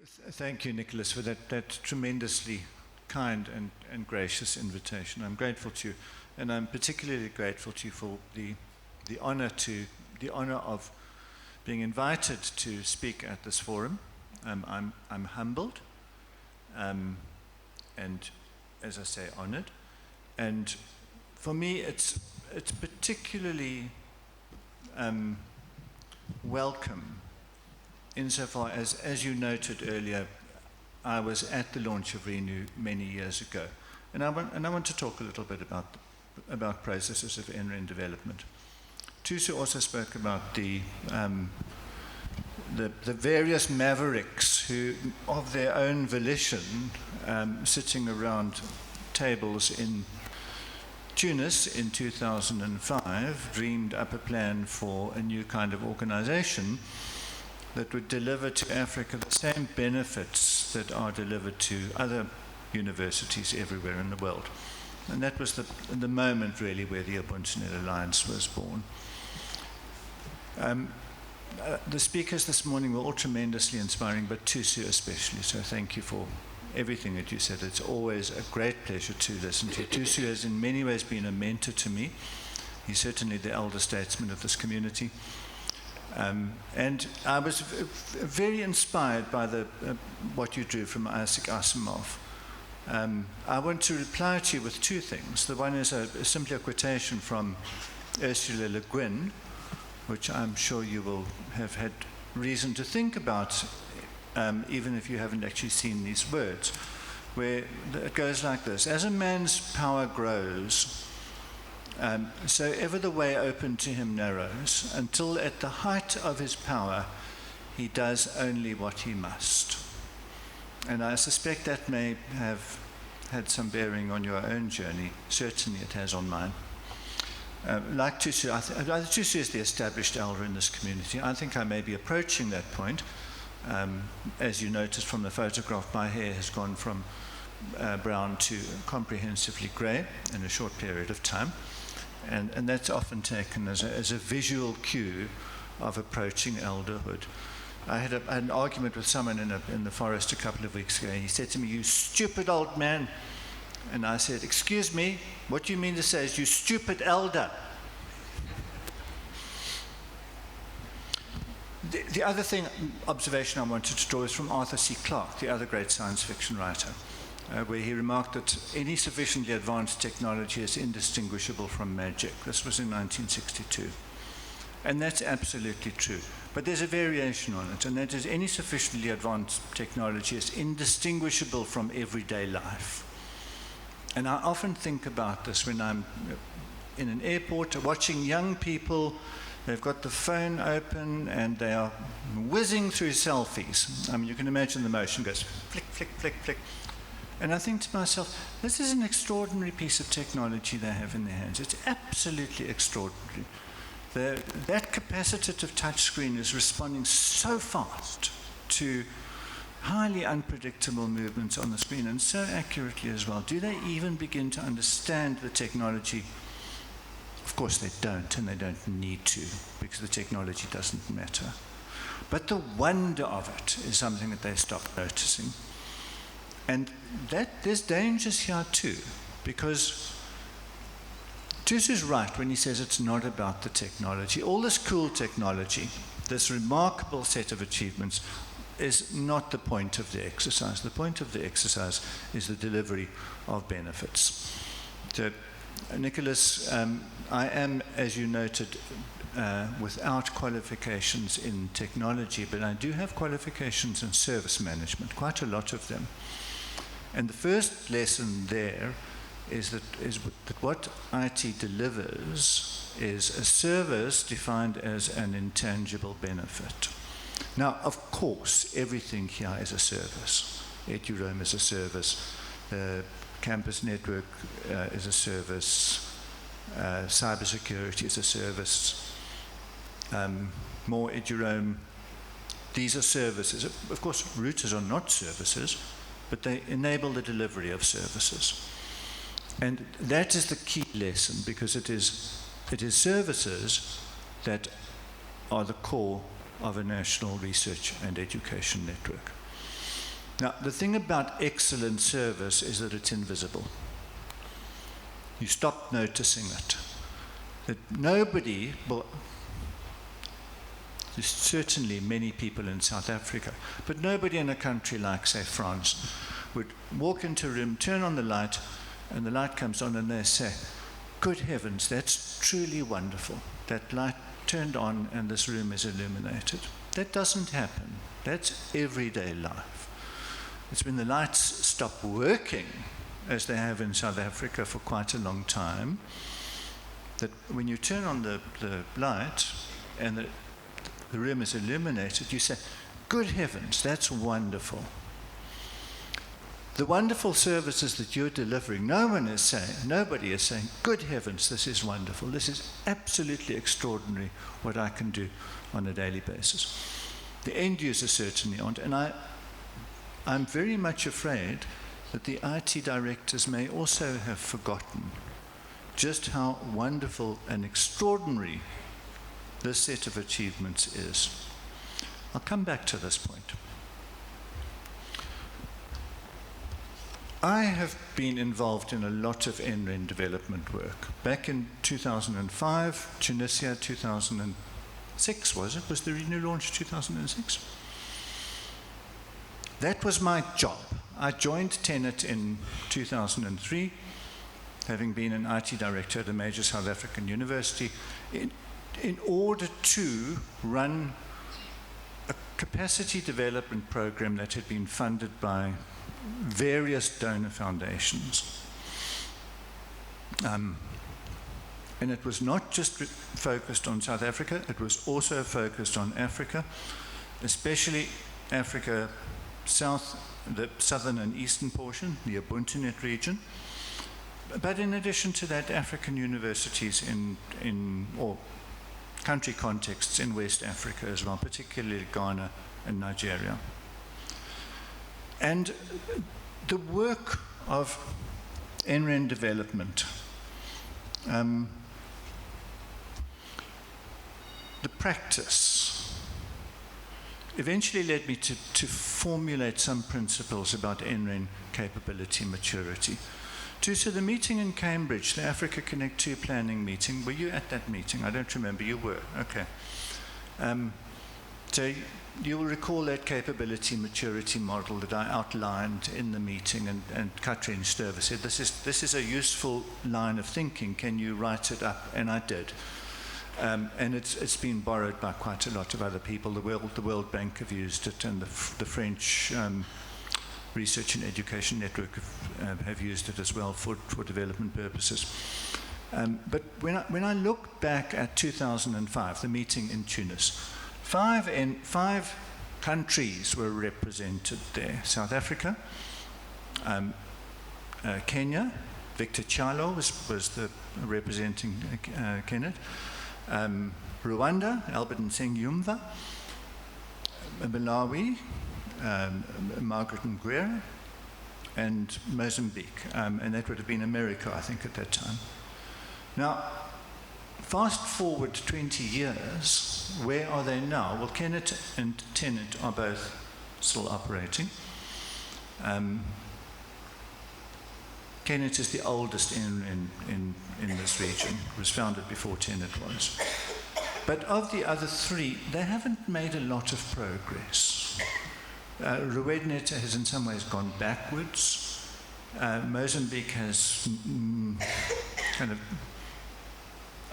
Thank you, Nicholas, for that tremendously kind and gracious invitation. I'm grateful to you, and I'm particularly grateful to you for the honor of being invited to speak at this forum. I'm humbled, and as I say, honored. And for me, it's particularly welcome, insofar as you noted earlier, I was at the launch of Renew many years ago, and I want to talk a little bit about processes of NREN development. Tusu also spoke about the various mavericks who, of their own volition, sitting around tables in Tunis in 2005, dreamed up a plan for a new kind of organization that would deliver to Africa the same benefits that are delivered to other universities everywhere in the world. And that was the moment, really, where the UbuntuNet Alliance was born. The speakers this morning were all tremendously inspiring, but Tusu especially, so thank you for everything that you said. It's always a great pleasure to listen to you. Tusu has in many ways been a mentor to me. He's certainly the elder statesman of this community. And I was very inspired by what you drew from Isaac Asimov. I want to reply to you with two things. The one is simply a quotation from Ursula Le Guin, which I'm sure you will have had reason to think about, even if you haven't actually seen these words, where it goes like this: as a man's power grows, so ever the way open to him narrows, until at the height of his power he does only what he must. And I suspect that may have had some bearing on your own journey. Certainly it has on mine. Like Tusu, Tusu is the established elder in this community. I think I may be approaching that point. As you noticed from the photograph, my hair has gone from brown to comprehensively grey in a short period of time. And that's often taken as a visual cue of approaching elderhood. I had an argument with someone in the forest a couple of weeks ago. He said to me, "You stupid old man." And I said, "Excuse me, what do you mean to say is you stupid elder?" The other observation I wanted to draw is from Arthur C. Clarke, the other great science fiction writer, where he remarked that any sufficiently advanced technology is indistinguishable from magic. This was in 1962. And that's absolutely true. But there's a variation on it, and that is any sufficiently advanced technology is indistinguishable from everyday life. And I often think about this when I'm in an airport watching young people. They've got the phone open and they are whizzing through selfies. I mean, you can imagine the motion goes flick, flick, flick, flick. And I think to myself, this is an extraordinary piece of technology they have in their hands. It's absolutely extraordinary. That capacitive touchscreen is responding so fast to highly unpredictable movements on the screen, and so accurately as well. Do they even begin to understand the technology? Of course they don't, and they don't need to, because the technology doesn't matter. But the wonder of it is something that they stop noticing. And there's dangers here too, because Tusu's right when he says it's not about the technology. All this cool technology, this remarkable set of achievements, is not the point of the exercise. The point of the exercise is the delivery of benefits. So, Nicholas, I am, as you noted, without qualifications in technology, but I do have qualifications in service management, quite a lot of them. And the first lesson there is that what IT delivers is a service defined as an intangible benefit. Now, of course, everything here is a service. EduRoam is a service. The campus network is a service. Cybersecurity is a service. More EduRoam. These are services. Of course, routers are not services, but they enable the delivery of services. And that is the key lesson, because it is services that are the core of a national research and education network. Now, the thing about excellent service is that it's invisible. You stop noticing it. That nobody, well, there's certainly many people in South Africa, but nobody in a country like, say, France, would walk into a room, turn on the light, and the light comes on, and they say, "Good heavens, that's truly wonderful. That light turned on and this room is illuminated." That doesn't happen. That's everyday life. It's when the lights stop working, as they have in South Africa for quite a long time, that when you turn on the light and the room is illuminated, you say, "Good heavens, that's wonderful." The wonderful services that you're delivering, nobody is saying, "Good heavens, this is wonderful. This is absolutely extraordinary what I can do on a daily basis." The end users certainly aren't. And I'm very much afraid that the IT directors may also have forgotten just how wonderful and extraordinary this set of achievements is. I'll come back to this point. I have been involved in a lot of NREN development work. Back in 2005, Tunisia, 2006, was it? Was the Renew launch 2006? That was my job. I joined TENET in 2003, having been an IT director at a major South African university, in order to run a capacity development program that had been funded by various donor foundations. And it was not just focused on South Africa, it was also focused on Africa, especially Africa South, the southern and eastern portion, the UbuNet region. But in addition to that, African universities or country contexts in West Africa as well, particularly Ghana and Nigeria. And the work of NREN development, the practice, eventually led me to formulate some principles about NREN capability maturity. So the meeting in Cambridge, the Africa Connect 2 planning meeting, were you at that meeting? I don't remember. You were. Okay. So you will recall that capability maturity model that I outlined in the meeting, and Katrin Sturver said, this is a useful line of thinking. Can you write it up? And I did. And it's been borrowed by quite a lot of other people. The World Bank have used it, and the French Research and Education Network have used it as well for development purposes. But when I look back at 2005, the meeting in Tunis, five countries were represented there. South Africa, Kenya, Victor Chalo was the representing Keynote, Rwanda, Albert Nsengyumva, Malawi, Margaret Nguera, and Mozambique, and that would have been America, I think, at that time. Now, fast forward 20 years, where are they now? Well, Keynote and TENET are both still operating. Keynote is the oldest in this region. It was founded before TENET was. But of the other three, they haven't made a lot of progress. Rwanda has in some ways gone backwards. Mozambique has kind of,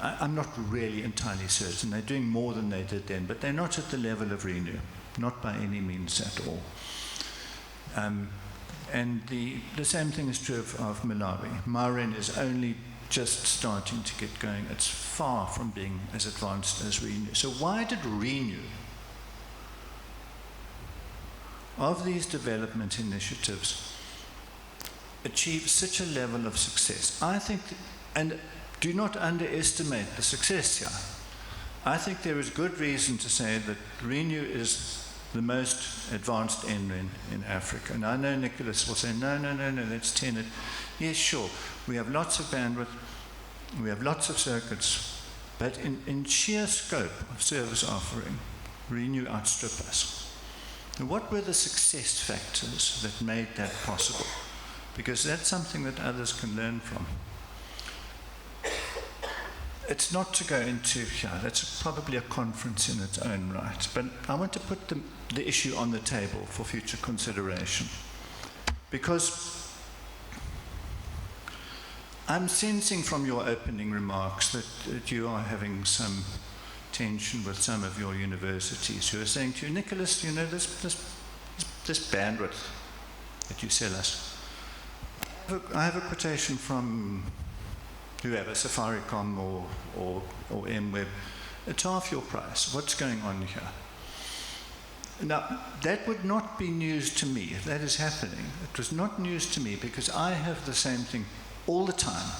I'm not really entirely certain. They're doing more than they did then, but they're not at the level of Renew, not by any means at all. And the same thing is true of Malawi. NREN is only just starting to get going. It's far from being as advanced as Renew. So why did Renew, of these development initiatives, achieve such a level of success? I think, and do not underestimate the success here. I think there is good reason to say that Renew is the most advanced NREN in Africa. And I know Nicholas will say, no, that's TENET. Yes, sure, we have lots of bandwidth, we have lots of circuits, but in sheer scope of service offering, Renew outstrip us. What were the success factors that made that possible? Because that's something that others can learn from. It's not to go into here, that's probably a conference in its own right, but I want to put the issue on the table for future consideration. Because I'm sensing from your opening remarks that you are having some tension with some of your universities who are saying to you, Nicholas, you know, this bandwidth that you sell us. I have a quotation from whoever, Safaricom or MWeb. It's half your price. What's going on here? Now, that would not be news to me if that is happening. It was not news to me because I have the same thing all the time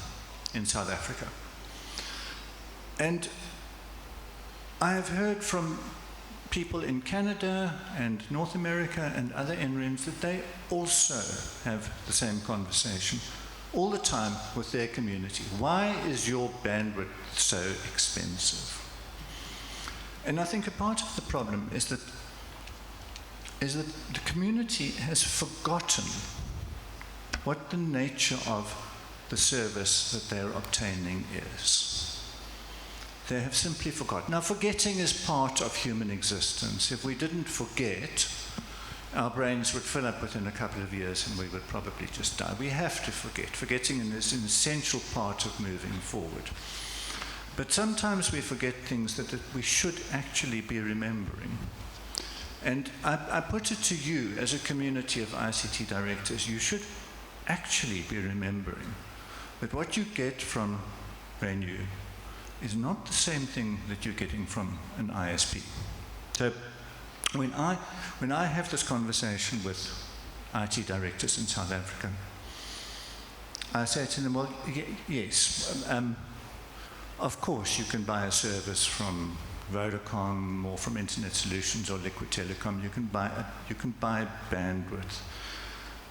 in South Africa. And I have heard from people in Canada and North America and other NRENs that they also have the same conversation all the time with their community. Why is your bandwidth so expensive? And I think a part of the problem is that the community has forgotten what the nature of the service that they're obtaining is. They have simply forgotten. Now, forgetting is part of human existence. If we didn't forget, our brains would fill up within a couple of years and we would probably just die. We have to forget. Forgetting is an essential part of moving forward. But sometimes we forget things that we should actually be remembering. And I put it to you, as a community of ICT directors, you should actually be remembering that what you get from Renew is not the same thing that you're getting from an ISP. So when I have this conversation with IT directors in South Africa, I say to them, well, yes, of course you can buy a service from Vodacom or from Internet Solutions or Liquid Telecom. You can buy bandwidth,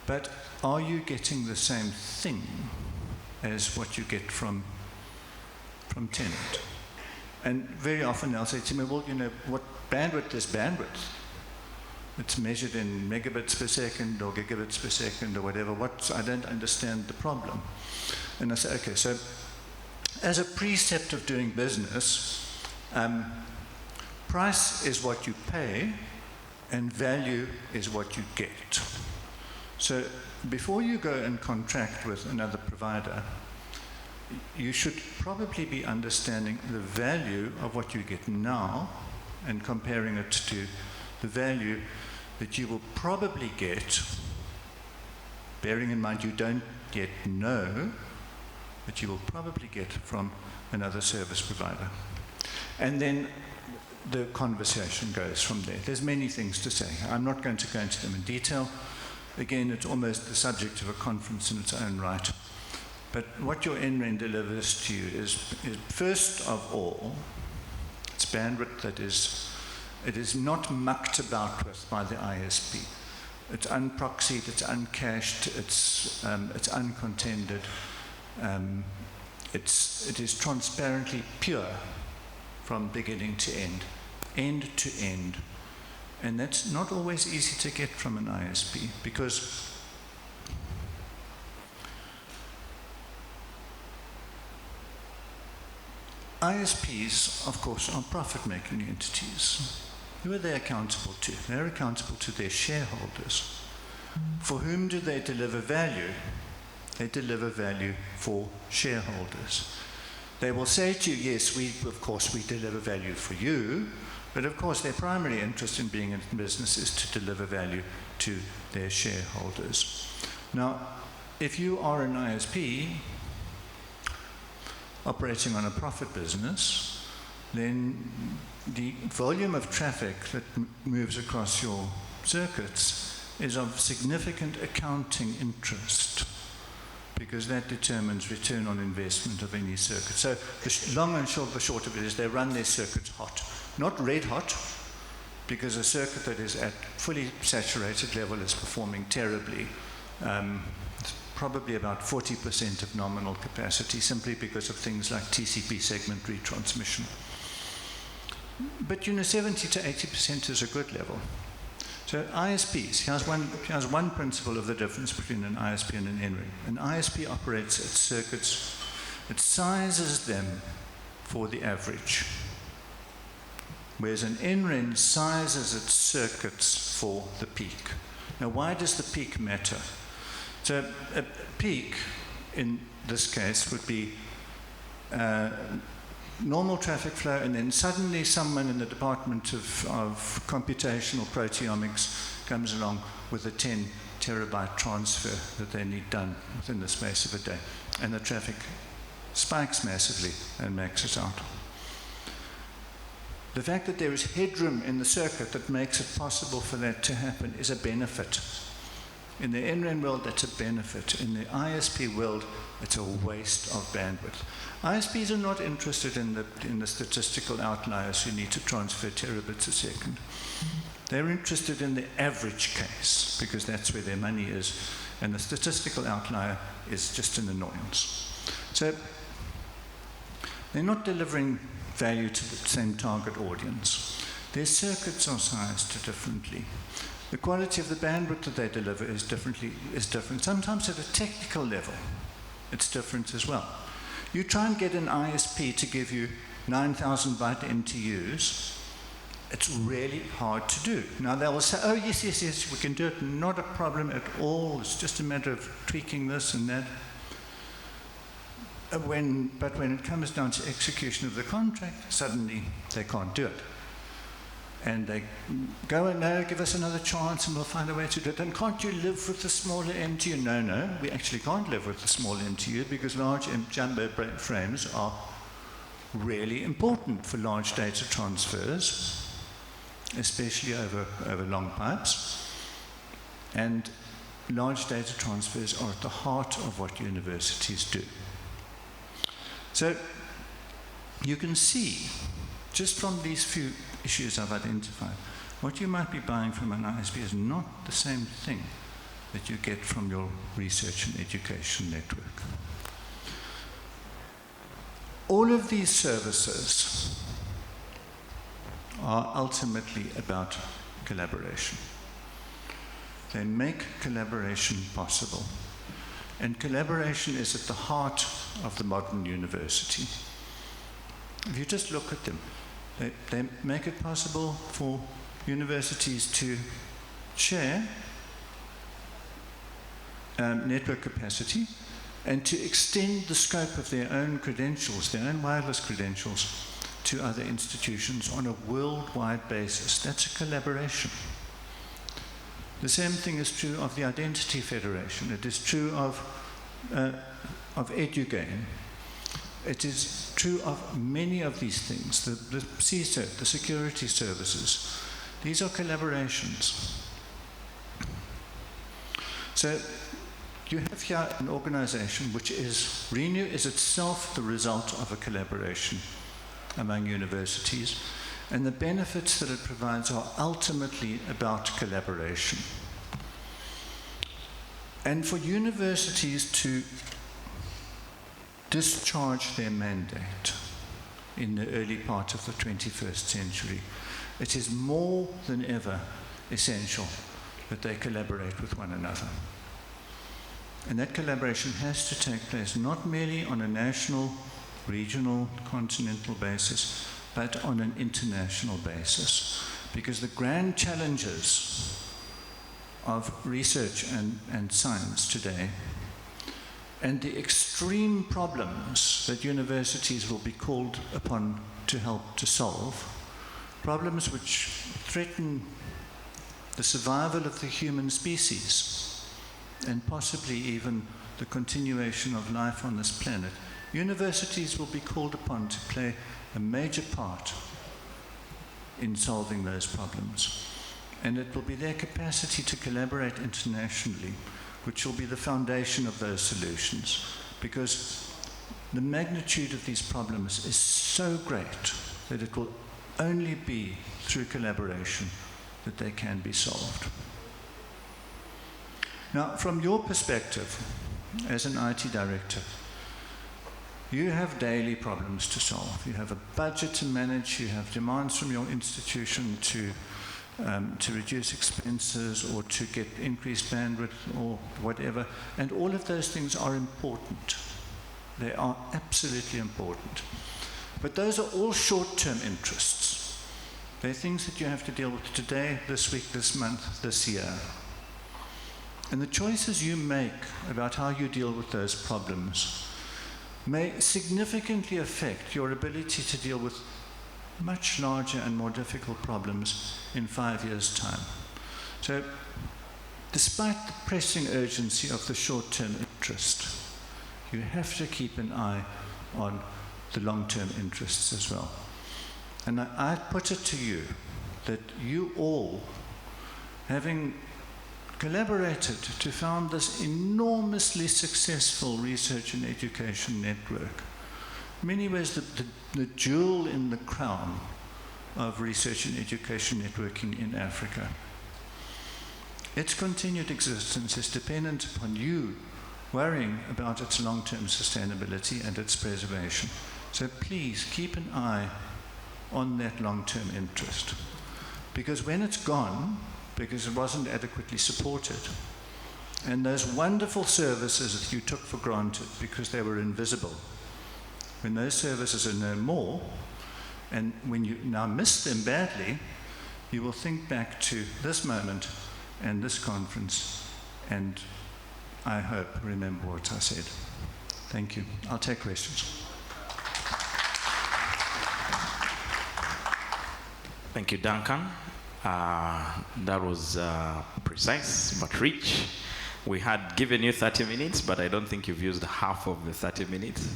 but are you getting the same thing as what you get from TENET? And very often they'll say to me, well, you know, what bandwidth is bandwidth? It's measured in megabits per second or gigabits per second or whatever. I don't understand the problem. And I say, okay, so as a precept of doing business, price is what you pay and value is what you get. So before you go and contract with another provider, you should probably be understanding the value of what you get now and comparing it to the value that you will probably get, bearing in mind you don't yet know, that you will probably get from another service provider. And then the conversation goes from there. There's many things to say. I'm not going to go into them in detail. Again, it's almost the subject of a conference in its own right. But what your NREN delivers to you is first of all, it's bandwidth that it is not mucked about with by the ISP. It's unproxied, it's uncached, it's uncontended. It is transparently pure from beginning to end to end. And that's not always easy to get from an ISP because ISPs, of course, are profit-making entities. Who are they accountable to? They're accountable to their shareholders. For whom do they deliver value? They deliver value for shareholders. They will say to you, yes, we deliver value for you, but of course their primary interest in being in business is to deliver value to their shareholders. Now, if you are an ISP operating on a profit business, then the volume of traffic that moves across your circuits is of significant accounting interest because that determines return on investment of any circuit. So the long and the short of it is they run their circuits hot. Not red hot, because a circuit that is at fully saturated level is performing terribly. It's probably about 40% of nominal capacity, simply because of things like TCP segment retransmission. But 70 to 80% is a good level. So ISPs, here's one principle of the difference between an ISP and an NREN. An ISP operates its circuits, it sizes them for the average, whereas an NREN sizes its circuits for the peak. Now, why does the peak matter? So a peak, in this case, would be normal traffic flow, and then suddenly someone in the department of computational proteomics comes along with a 10 terabyte transfer that they need done within the space of a day. And the traffic spikes massively and maxes out. The fact that there is headroom in the circuit that makes it possible for that to happen is a benefit. In the NREN world, that's a benefit. In the ISP world, it's a waste of bandwidth. ISPs are not interested in the statistical outliers who need to transfer terabits a second. They're interested in the average case, because that's where their money is, and the statistical outlier is just an annoyance. So they're not delivering value to the same target audience. Their circuits are sized differently. The quality of the bandwidth that they deliver is different. Sometimes at a technical level, it's different as well. You try and get an ISP to give you 9,000 byte MTUs, it's really hard to do. Now they will say, oh yes, we can do it, not a problem at all, it's just a matter of tweaking this and that. But when it comes down to execution of the contract, suddenly they can't do it. And they go, no, give us another chance and we'll find a way to do it. And can't you live with the smaller MTU? No, we actually can't live with the smaller MTU because large jumbo frames are really important for large data transfers, especially over long pipes. And large data transfers are at the heart of what universities do. So you can see, just from these few issues I've identified, what you might be buying from an ISP is not the same thing that you get from your research and education network. All of these services are ultimately about collaboration. They make collaboration possible. And collaboration is at the heart of the modern university. If you just look at them, they make it possible for universities to share network capacity and to extend the scope of their own credentials, their own wireless credentials, to other institutions on a worldwide basis. That's a collaboration. The same thing is true of the Identity Federation. It is true of EduGain. It is true of many of these things, the CSIRT, the security services. These are collaborations. So you have here an organization which is, Renew is itself the result of a collaboration among universities, and the benefits that it provides are ultimately about collaboration. And for universities to discharge their mandate in the early part of the 21st century, it is more than ever essential that they collaborate with one another. And that collaboration has to take place not merely on a national, regional, continental basis, but on an international basis. Because the grand challenges of research and science today, and the extreme problems that universities will be called upon to help to solve, problems which threaten the survival of the human species, and possibly even the continuation of life on this planet, universities will be called upon to play a major part in solving those problems. And it will be their capacity to collaborate internationally which will be the foundation of those solutions, because the magnitude of these problems is so great that it will only be through collaboration that they can be solved. Now, from your perspective, as an IT director, you have daily problems to solve. You have a budget to manage, you have demands from your institution to to reduce expenses or to get increased bandwidth or whatever. And all of those things are important. They are absolutely important. But those are all short-term interests. They're things that you have to deal with today, this week, this month, this year. And the choices you make about how you deal with those problems may significantly affect your ability to deal with much larger and more difficult problems in 5 years' time. So, despite the pressing urgency of the short-term interest, you have to keep an eye on the long-term interests as well. And I put it to you that you all, having collaborated to found this enormously successful research and education network, in many ways the jewel in the crown of research and education networking in Africa. Its continued existence is dependent upon you worrying about its long-term sustainability and its preservation. So please keep an eye on that long-term interest. Because when it's gone, because it wasn't adequately supported, and those wonderful services that you took for granted because they were invisible, when those services are no more, and when you now miss them badly, you will think back to this moment and this conference, and I hope remember what I said. Thank you. I'll take questions. Thank you, Duncan. That was precise but rich. We had given you 30 minutes, but I don't think you've used half of the 30 minutes.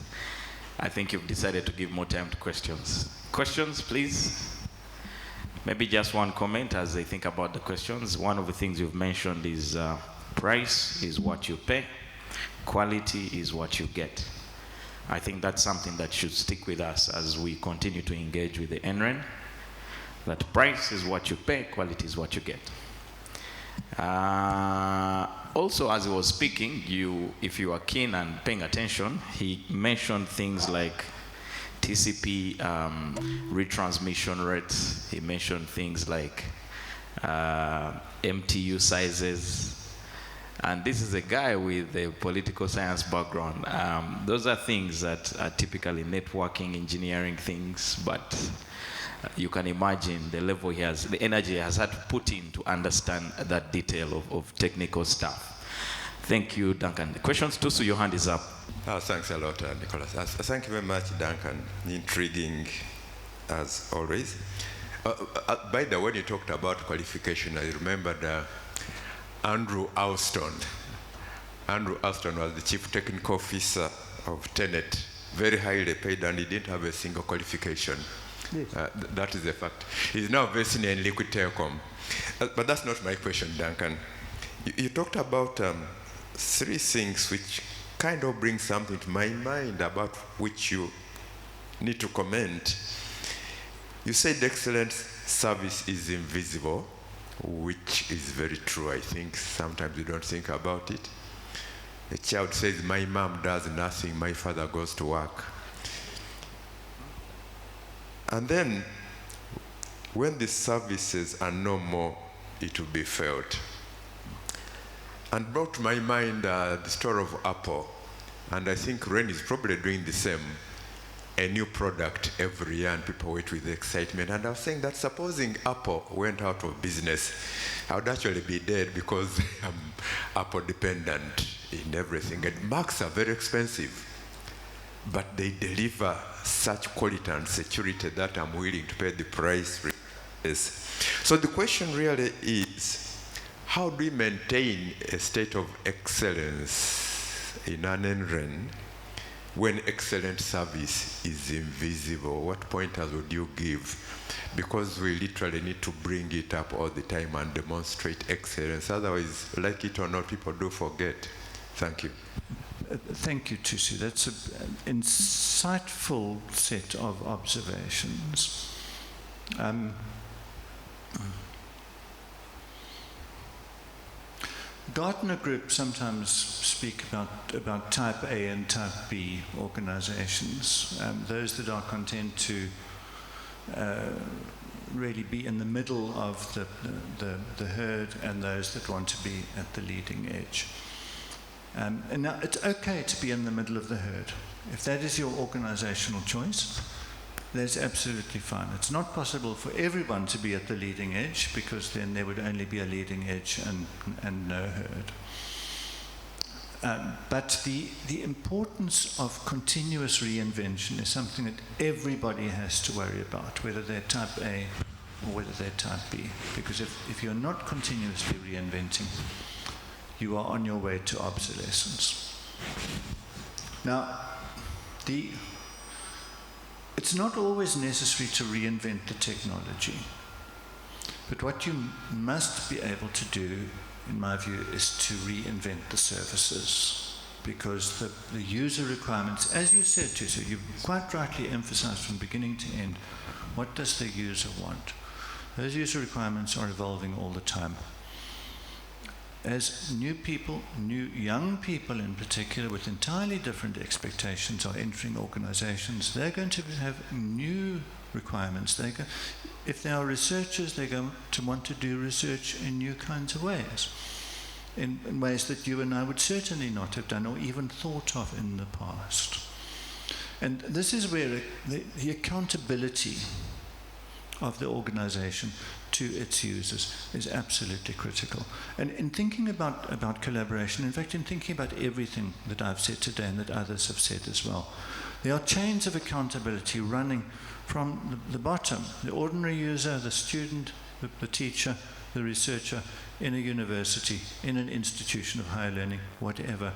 I think you've decided to give more time to questions. Questions, please? Maybe just one comment as I think about the questions. One of the things you've mentioned is price is what you pay, quality is what you get. I think that's something that should stick with us as we continue to engage with the NREN. That price is what you pay, quality is what you get. Also, as he was speaking, if you are keen and paying attention, he mentioned things like TCP retransmission rates. He mentioned things like MTU sizes. And this is a guy with a political science background. Those are things that are typically networking, engineering things, but you can imagine the level he has, the energy he has had to put in to understand that detail of technical stuff. Thank you, Duncan. The questions, Tusu, your hand is up. Thanks a lot, Nicholas. Thank you very much, Duncan. Intriguing, as always. By the way, when you talked about qualification, I remembered Andrew Alston. Andrew Alston was the chief technical officer of TENET, very highly paid, and he didn't have a single qualification. Yes. That is a fact. He's now very senior in Liquid Telecom. But that's not my question, Duncan. You talked about 3 things which kind of bring something to my mind about which you need to comment. You said excellent service is invisible, which is very true. I think sometimes we don't think about it. A child says, my mom does nothing, my father goes to work. And then, when the services are no more, it will be felt. And brought to my mind the story of Apple. And I think Ren is probably doing the same. A new product every year, and people wait with excitement. And I was saying that supposing Apple went out of business, I would actually be dead because I'm Apple dependent in everything. And Macs are very expensive, but they deliver such quality and security that I'm willing to pay the price. So the question really is, how do we maintain a state of excellence in an NREN when excellent service is invisible? What pointers would you give? Because we literally need to bring it up all the time and demonstrate excellence. Otherwise, like it or not, people do forget. Thank you. Thank you, Tusu. That's an insightful set of observations. Gartner Group sometimes speak about type A and type B organizations, those that are content to really be in the middle of the herd and those that want to be at the leading edge. And now it's okay to be in the middle of the herd. If that is your organizational choice, that's absolutely fine. It's not possible for everyone to be at the leading edge, because then there would only be a leading edge and no herd. But the importance of continuous reinvention is something that everybody has to worry about, whether they're type A or whether they're type B. Because if you're not continuously reinventing, you are on your way to obsolescence. Now, it's not always necessary to reinvent the technology. But what you must be able to do, in my view, is to reinvent the services. Because the user requirements, as you said, Tusu, you quite rightly emphasized from beginning to end, what does the user want? Those user requirements are evolving all the time. As new people, young people in particular, with entirely different expectations are entering organizations, they're going to have new requirements. If they are researchers, they're going to want to do research in new kinds of ways, in ways that you and I would certainly not have done or even thought of in the past. And this is where the accountability of the organization to its users is absolutely critical. And in thinking about collaboration, in fact, in thinking about everything that I've said today and that others have said as well, there are chains of accountability running from the bottom, the ordinary user, the student, the teacher, the researcher, in a university, in an institution of higher learning, whatever.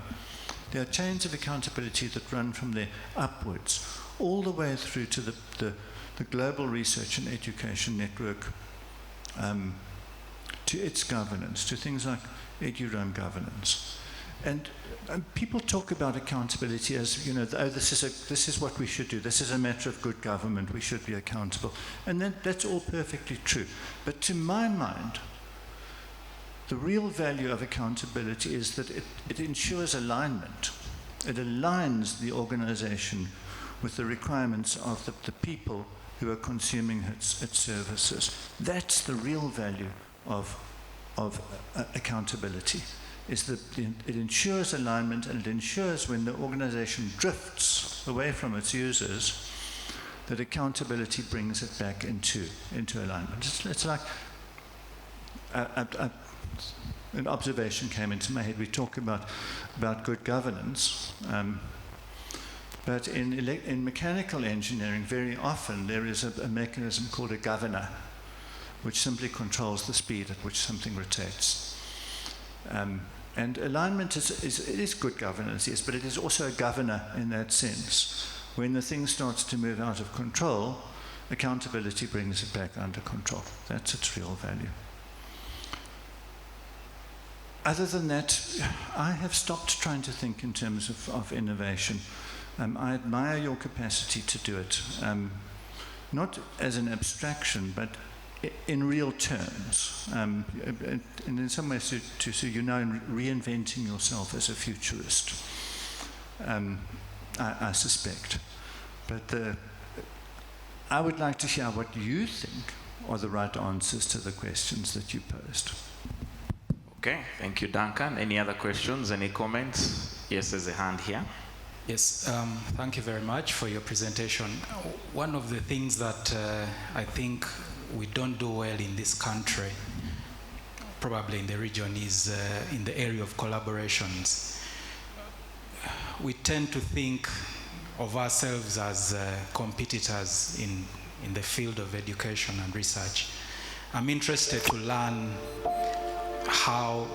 There are chains of accountability that run from there upwards, all the way through to the global research and education network, to its governance, to things like EduRoam governance. And people talk about accountability as, you know, oh, this is what we should do. This is a matter of good government. We should be accountable. And that's all perfectly true. But to my mind, the real value of accountability is that it ensures alignment. It aligns the organization with the requirements of the people who are consuming its services. That's the real value of accountability, is that it ensures alignment, and it ensures when the organization drifts away from its users, that accountability brings it back into alignment. It's like an observation came into my head. We talk about good governance. But in mechanical engineering, very often there is a mechanism called a governor, which simply controls the speed at which something rotates. And alignment is good governance, yes, but it is also a governor in that sense. When the thing starts to move out of control, accountability brings it back under control. That's its real value. Other than that, I have stopped trying to think in terms of innovation. I admire your capacity to do it, not as an abstraction, but in real terms. And in some ways, so you're now reinventing yourself as a futurist, I suspect. But I would like to hear what you think are the right answers to the questions that you posed. Okay, thank you, Duncan. Any other questions, any comments? Yes, there's a hand here. Yes, thank you very much for your presentation. One of the things that I think we don't do well in this country, probably in the region, is in the area of collaborations. We tend to think of ourselves as competitors in the field of education and research. I'm interested to learn how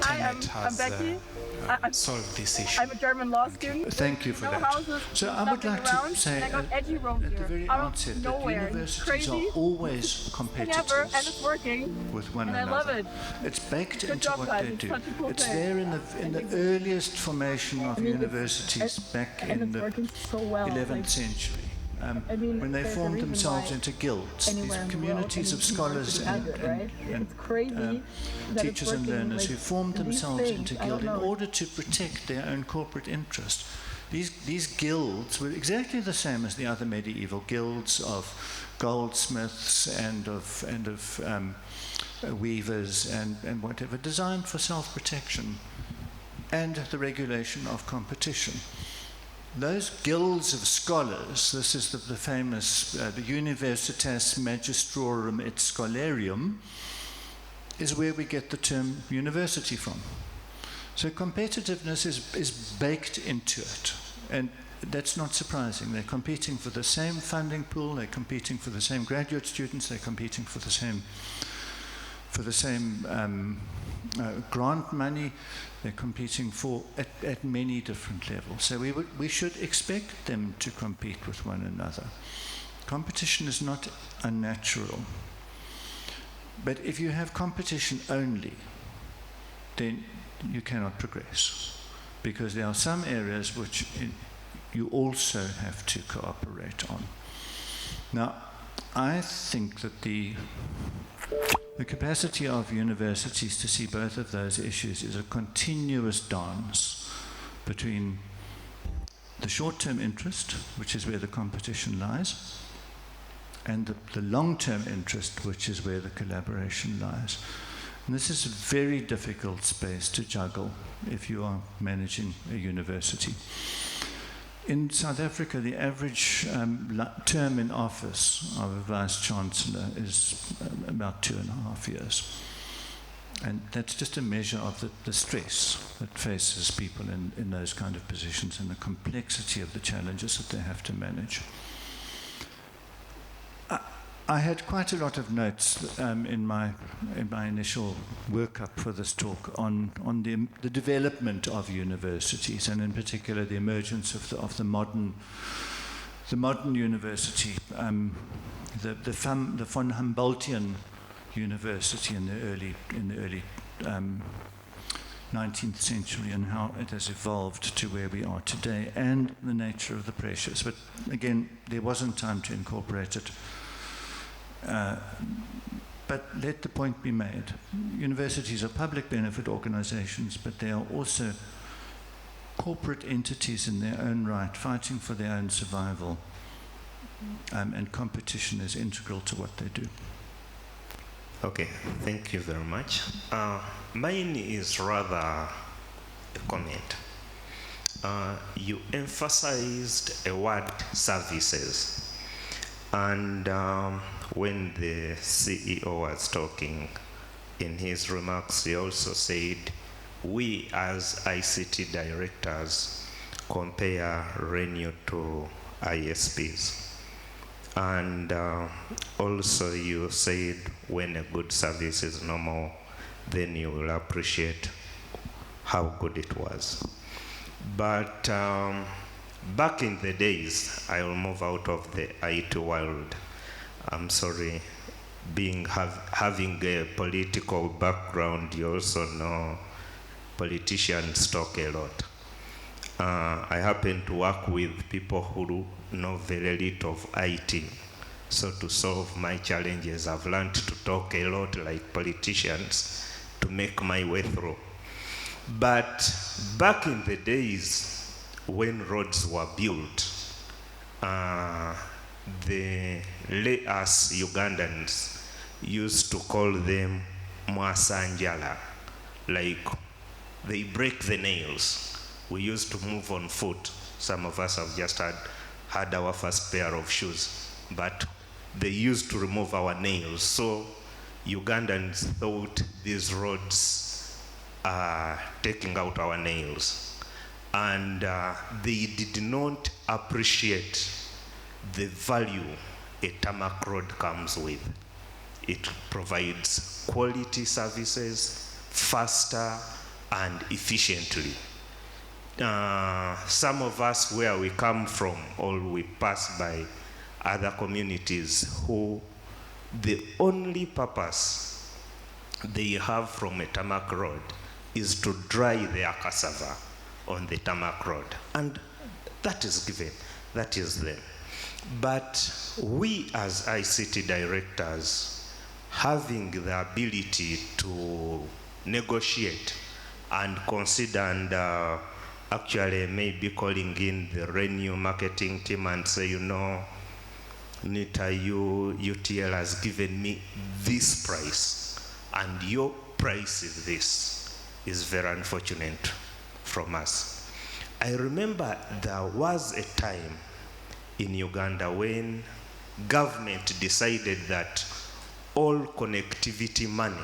TENET has solved this issue. I'm a German law student. Thank you for that. So I would like to say at the very outset that universities are always competitors with one another. I love it. It's baked into what they do. It's there in the earliest formation of universities back in the 11th century. When they formed themselves into guilds, these communities of scholars and teachers and learners who formed themselves into guild in order to protect their own corporate interest. these guilds were exactly the same as the other medieval guilds of goldsmiths and of weavers and whatever, designed for self-protection and the regulation of competition. Those guilds of scholars, this is the famous the Universitas Magistrorum et Scholarium, is where we get the term university from. So competitiveness is baked into it, and that's not surprising. They're competing for the same funding pool, they're competing for the same graduate students, they're competing for the same grant money, they're competing for at many different levels. So we should expect them to compete with one another. Competition is not unnatural. But if you have competition only, then you cannot progress, because there are some areas which you also have to cooperate on. Now, I think that the capacity of universities to see both of those issues is a continuous dance between the short-term interest, which is where the competition lies, and the long-term interest, which is where the collaboration lies. And this is a very difficult space to juggle if you are managing a university. In South Africa, the average term in office of a vice-chancellor is about 2.5 years. And that's just a measure of the stress that faces people in those kind of positions and the complexity of the challenges that they have to manage. I had quite a lot of notes in my initial workup for this talk on the development of universities, and in particular the emergence of the modern university, the von Humboldtian university in the early 19th century, and how it has evolved to where we are today, and the nature of the pressures. But again, there wasn't time to incorporate it. But let the point be made. Universities are public benefit organizations, but they are also corporate entities in their own right, fighting for their own survival, and competition is integral to what they do. Okay, thank you very much. Mine is rather a comment. You emphasized a word, services, and when the CEO was talking in his remarks, he also said, we as ICT directors compare revenue to ISPs. And also you said when a good service is normal, then you will appreciate how good it was. But back in the days, I will move out of the IT world. I'm sorry, having a political background, you also know politicians talk a lot. I happen to work with people who know very little of IT. So to solve my challenges, I've learned to talk a lot like politicians to make my way through. But back in the days when roads were built, us Ugandans used to call them Mwasanjala, like they break the nails. We used to move on foot. Some of us have just had our first pair of shoes, but they used to remove our nails. So Ugandans thought these roads are taking out our nails. And they did not appreciate the value a tarmac road comes with. It provides quality services faster and efficiently. Some of us, where we come from, or we pass by other communities who the only purpose they have from a tarmac road is to dry their cassava on the tarmac road. And that is given, that is there. But we as ICT directors, having the ability to negotiate and consider and actually maybe calling in the Renew marketing team and say, you know, NITA UTL has given me this price, and your price is this, is very unfortunate from us. I remember there was a time in Uganda when government decided that all connectivity money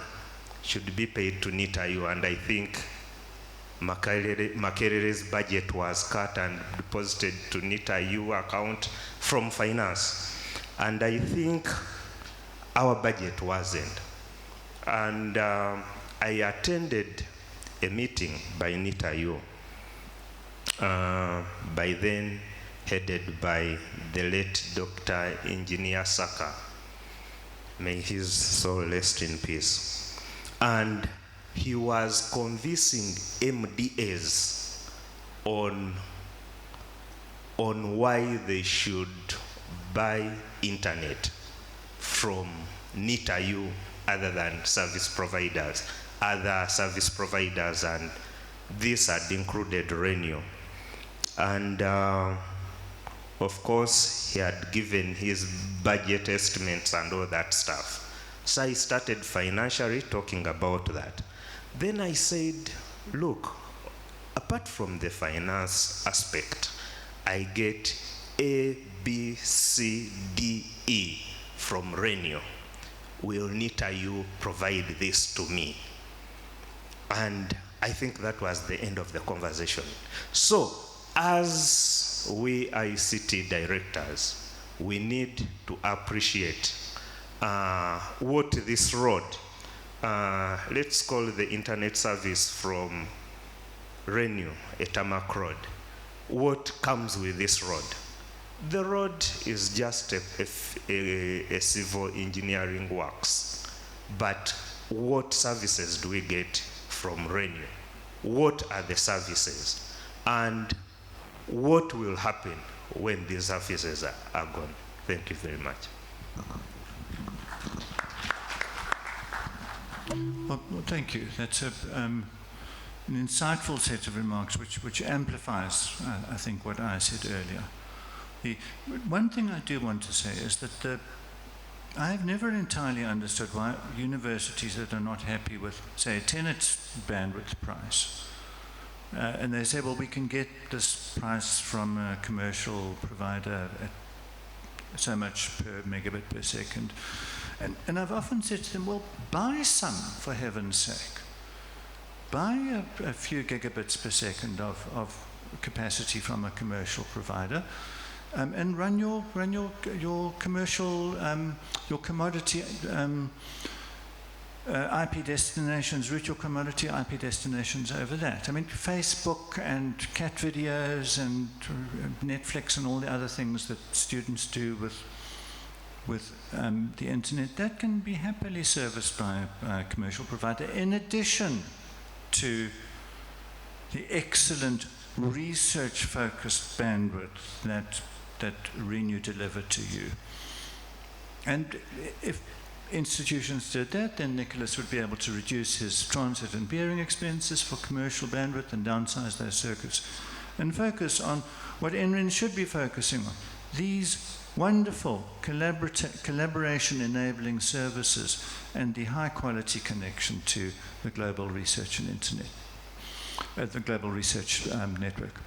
should be paid to NITA, and I think Makerere's budget was cut and deposited to NITA account from finance. And I think our budget wasn't. And I attended a meeting by NITA, by then headed by the late Dr. Engineer Saka. May his soul rest in peace. And he was convincing MDAs on why they should buy internet from NITA other than service providers, other service providers, and this had included Renew. And of course, he had given his budget estimates and all that stuff. So I started financially talking about that. Then I said, look, apart from the finance aspect, I get A, B, C, D, E from Renew. Will NITA provide this to me? And I think that was the end of the conversation. So, as we ICT directors, we need to appreciate what this road, let's call the internet service from Renew, a tarmac road. What comes with this road? The road is just a civil engineering works. But what services do we get from Renew? What are the services? And what will happen when these services are gone? Thank you very much. Well, thank you. That's an insightful set of remarks which amplifies, I think, what I said earlier. The one thing I do want to say is that I've never entirely understood why universities that are not happy with, say, TENET's bandwidth price, and they say, well, we can get this price from a commercial provider at so much per megabit per second. And I've often said to them, well, buy some, for heaven's sake. Buy a few gigabits per second of capacity from a commercial provider, and run your commercial, your commodity IP destinations, route your commodity IP destinations over that. I mean, Facebook and cat videos and Netflix and all the other things that students do with the internet, that can be happily serviced by a commercial provider, in addition to the excellent research-focused bandwidth that Renew delivered to you. And if institutions did that, then Nicholas would be able to reduce his transit and peering expenses for commercial bandwidth and downsize those circuits and focus on what NRENs should be focusing on. These wonderful collaboration-enabling services and the high-quality connection to the global research and internet, the global research network.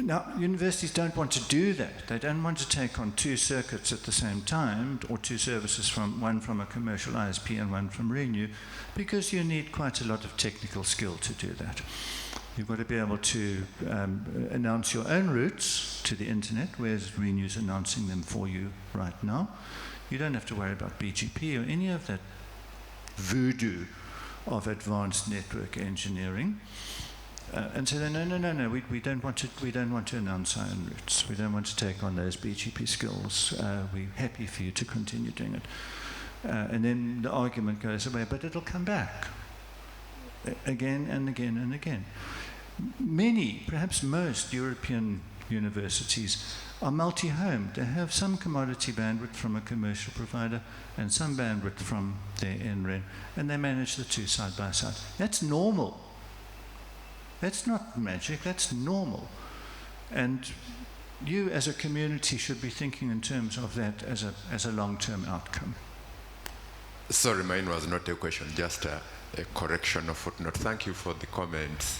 Now, universities don't want to do that. They don't want to take on two circuits at the same time, or two services, one from a commercial ISP and one from Renew, because you need quite a lot of technical skill to do that. You've got to be able to announce your own routes to the internet, whereas Renew's announcing them for you right now. You don't have to worry about BGP or any of that voodoo of advanced network engineering. And so no, we don't want to announce our own routes. We don't want to take on those BGP skills. We're happy for you to continue doing it. And then the argument goes away, but it'll come back again and again and again. Many, perhaps most European universities are multi-home. They have some commodity bandwidth from a commercial provider and some bandwidth from their NREN, and they manage the two side by side. That's normal. That's not magic, that's normal. And you as a community should be thinking in terms of that as a long-term outcome. Sorry, mine was not a question, just a correction of footnote. Thank you for the comments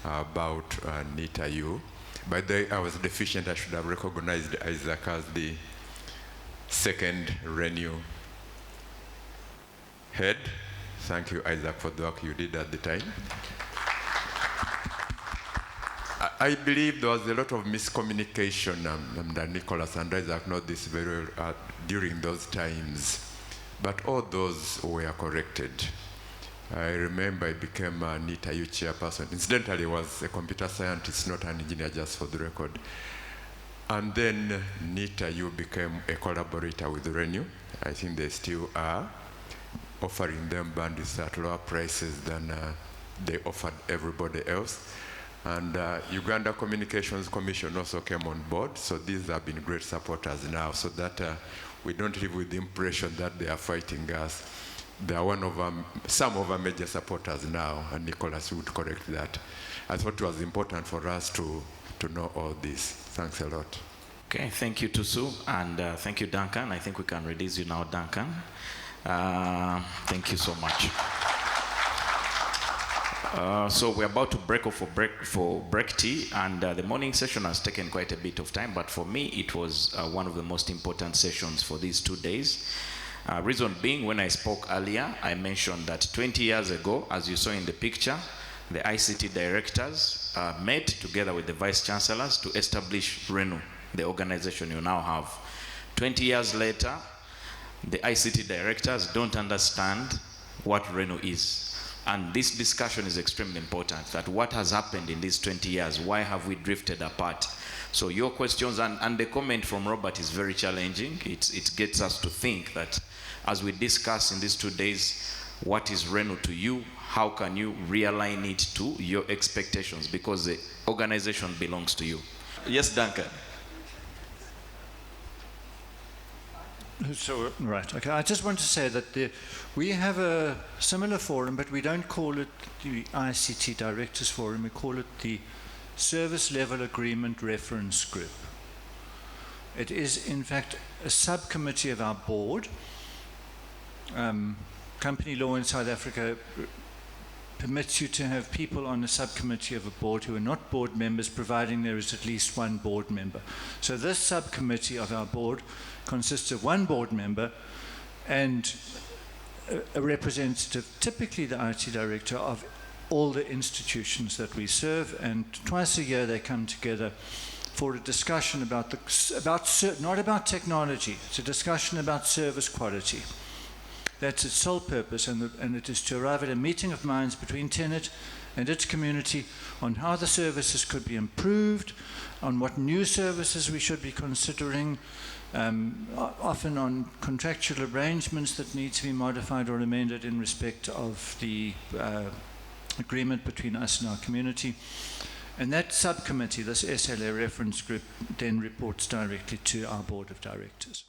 about NITA-U. By the way, I was deficient. I should have recognized Isaac as the second RENU head. Thank you, Isaac, for the work you did at the time. I believe there was a lot of miscommunication, and Nicholas and Isaac know this very well, during those times. But all those were corrected. I remember I became a NITA-U chairperson. Incidentally, I was a computer scientist, not an engineer, just for the record. And then NITA-U became a collaborator with RENU. I think they still are, offering them bandwidth at lower prices than they offered everybody else. And Uganda Communications Commission also came on board, so these have been great supporters now, so that we don't live with the impression that they are fighting us. They are some of our major supporters now, and Nicholas would correct that. I thought it was important for us to know all this. Thanks a lot. Okay, thank you, Tusu, and thank you, Duncan. I think we can release you now, Duncan. Thank you so much. So we're about to break off for break tea, and the morning session has taken quite a bit of time, but for me it was one of the most important sessions for these 2 days. Reason being, when I spoke earlier, I mentioned that 20 years ago, as you saw in the picture, the ICT directors met together with the vice chancellors to establish RENU, the organization you now have. 20 years later, the ICT directors don't understand what RENU is. And this discussion is extremely important, that what has happened in these 20 years, why have we drifted apart? So your questions and the comment from Robert is very challenging. It gets us to think that as we discuss in these 2 days, what is RENU to you? How can you realign it to your expectations? Because the organization belongs to you. Yes, Duncan. So, right, okay. I just want to say that we have a similar forum, but we don't call it the ICT Directors Forum. We call it the Service Level Agreement Reference Group. It is, in fact, a subcommittee of our board. Company law in South Africa permits you to have people on a subcommittee of a board who are not board members, providing there is at least one board member. So this subcommittee of our board consists of one board member and a representative, typically the IT director, of all the institutions that we serve, and twice a year they come together for a discussion about not about technology. It's a discussion about service quality. That's its sole purpose, and it is to arrive at a meeting of minds between TENET and its community on how the services could be improved, on what new services we should be considering, often on contractual arrangements that need to be modified or amended in respect of the agreement between us and our community. And that subcommittee, this SLA reference group, then reports directly to our board of directors.